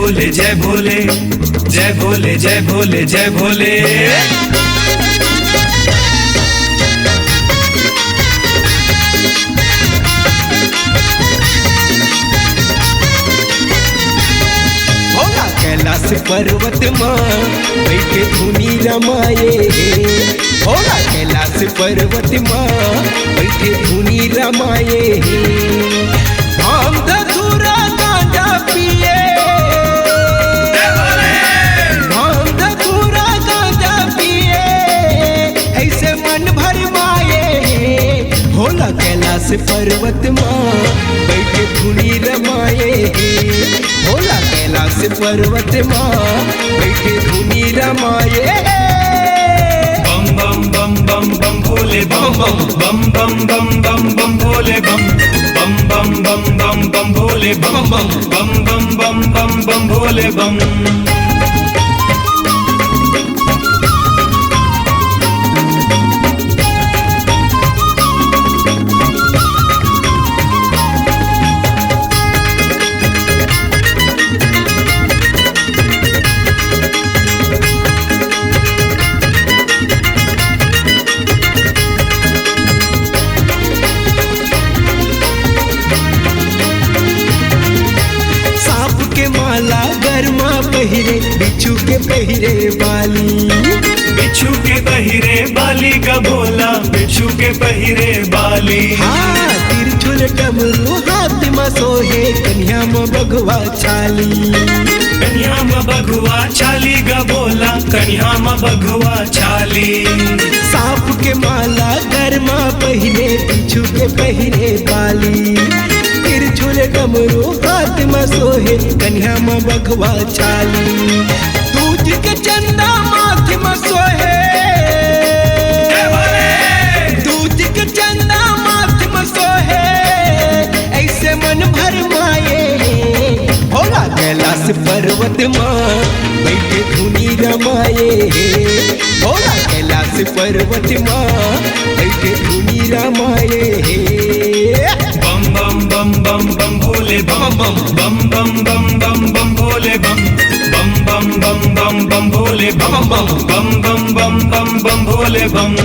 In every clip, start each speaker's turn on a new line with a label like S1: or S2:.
S1: भोले जय भोले जय भोले जय भोले जय भोले।
S2: भोला कैलाश पर्वत माँ बैठे धुनी रमाए। भोला कैलाश पर्वत माँ बैठे धुनी रमाए। भांग धतूरा गांजा पिए, भांग धतूरा गांजा पिए, ऐसे मन भरमाए। भोला कैलाश पर्वत माँ बैठे धुनी रमाए। भोला कैलाश पर्वत माँ बैठे धुनी रमाए।
S1: बम बम बम बम बम भोले बम बम बम बम बम बम भोले बम बम बम बम बम भोले बम बम बम बम बम भोले बम।
S2: गरमा पहिरे बिच्छू के पहिरे बाली,
S1: बिच्छू के पहिरे बाली का भोला बिच्छू के पहिरे बाली।
S2: हाँ तिरछुल डमरू हाथ में सोहे कन्या में बगवा छाली,
S1: कन्या में बगुआ छाली गा भोला कन्या में बगुआ छाली।
S2: सांप के माला गरमा पहिरे बिच्छू के पहिरे बाली, तिरछुल डमरू हाथ में सोहे कन्या में बगवा छाली। दूज के चंदा माथे में सोहे, दूज के चंदा माथे में सोहे, ऐसे मन भरमाए। भोला कैलाश पर्वत माँ बैठे धुनी रमाए। भोला कैलाश पर्वत माँ बैठे धुनी रमाए।
S1: बम बम बम बम भोले बम बम बम बम बम बम भोले बम बम बम बम भोले बम बम बम बम भोले बम।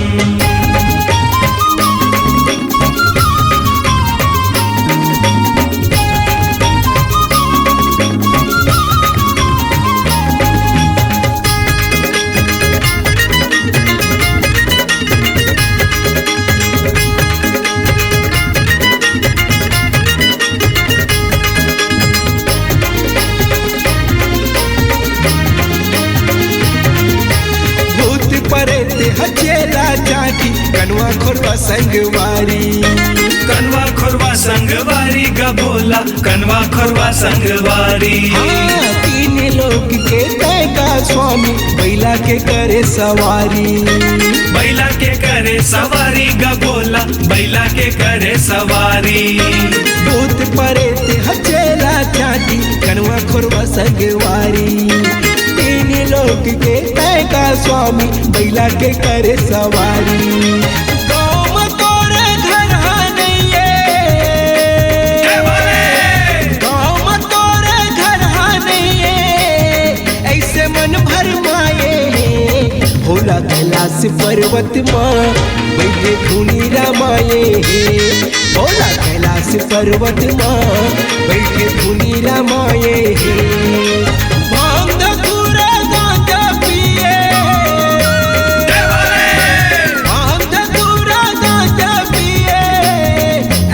S2: हचेला चाटी कनवा खोरवा संगवारी,
S1: कनवा खोरवा संगवारी गा भोला कनवा खोरवा संगवारी।
S2: हाँ तीन लोग के तैका स्वामी बैला के करे सवारी,
S1: बैला के करे सवारी गा भोला बैला के करे सवारी।
S2: भूत परेत हचेला चाटी कनवा खोरवा संगवारी, तीन लोग के तैका स्वामी बैला के करे सवारी। गाँव में तोरे घर नहीं है, गाँव में तोरे घर नहीं है, ऐसे मन भरमाए। भोला कैलाश पर्वत माँ बैठे धुनी रमाए। भोला कैलाश पर्वत माँ बैठे धुनी रमाए। भांग धतूरा गांजा पिए, भांग धतूरा गांजा पिए,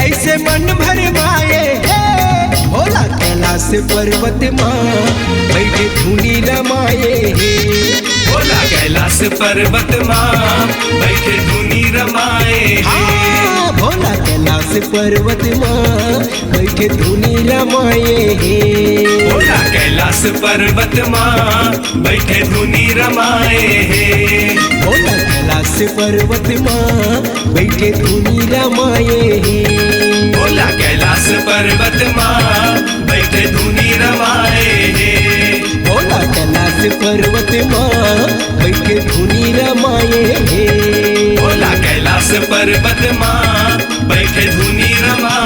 S2: ऐसे मन भरमाए। भोला कैलाश पर्वत माँ बैठे धुनी रमाए।
S1: भोला कैलाश पर्वत माँ बैठे धुनी रमाए।
S2: भोला कैलाश पर्वत माँ बैठे धुनी रमाए।
S1: भोला कैलाश पर्वत माँ बैठे धुनी रमाए।
S2: भोला कैलाश पर्वत माँ बैठे धुनी रमाए।
S1: भोला कैलाश पर्वत माँ बैठे धुनी रमाए।
S2: भोला कैलाश पर्वत माँ बैठे धुनी रमाए।
S1: भोला कैलाश पर्वत माँ बैठे धुनी रमाए।